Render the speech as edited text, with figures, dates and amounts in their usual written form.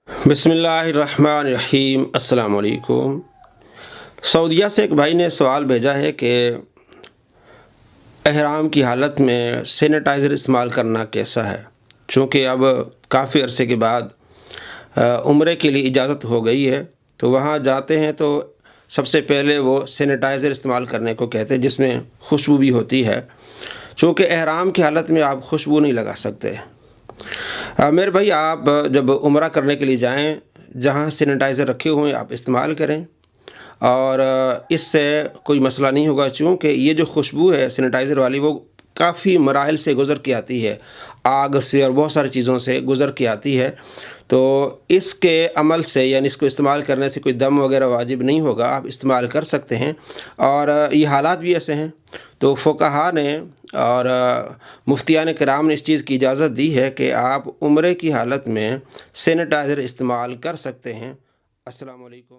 बिस्मिल्लाहिर्रहमानिर्रहीम। अस्सलाम वालेकुम। सऊदीया से एक भाई ने सवाल भेजा है कि एहराम की हालत में सैनिटाइज़र इस्तेमाल करना कैसा है, चूँकि अब काफ़ी अरसे के बाद उम्रे के लिए इजाज़त हो गई है, तो वहाँ जाते हैं तो सबसे पहले वो सैनिटाइज़र इस्तेमाल करने को कहते हैं, जिसमें खुशबू भी होती है। चूँकि एहराम की हालत में आप खुशबू नहीं लगा सकते। मेरे भाई, आप जब उम्रा करने के लिए जाएं, जहां सैनिटाइज़र रखे हुए हैं आप इस्तेमाल करें, और इससे कोई मसला नहीं होगा, चूँकि ये जो खुशबू है सैनिटाइज़र वाली वो काफ़ी मराहिल से गुज़र के आती है, आग से और बहुत सारी चीज़ों से गुज़र के आती है। तो इसके अमल से, यानी इसको इस्तेमाल करने से कोई दम वगैरह वाजिब नहीं होगा, आप इस्तेमाल कर सकते हैं। और ये हालात भी ऐसे हैं, तो फ़ुक़हा ने और मुफ्तियान किराम ने इस चीज़ की इजाज़त दी है कि आप उम्रे की हालत में सैनिटाइज़र इस्तेमाल कर सकते हैं। अस्सलामु अलैकुम।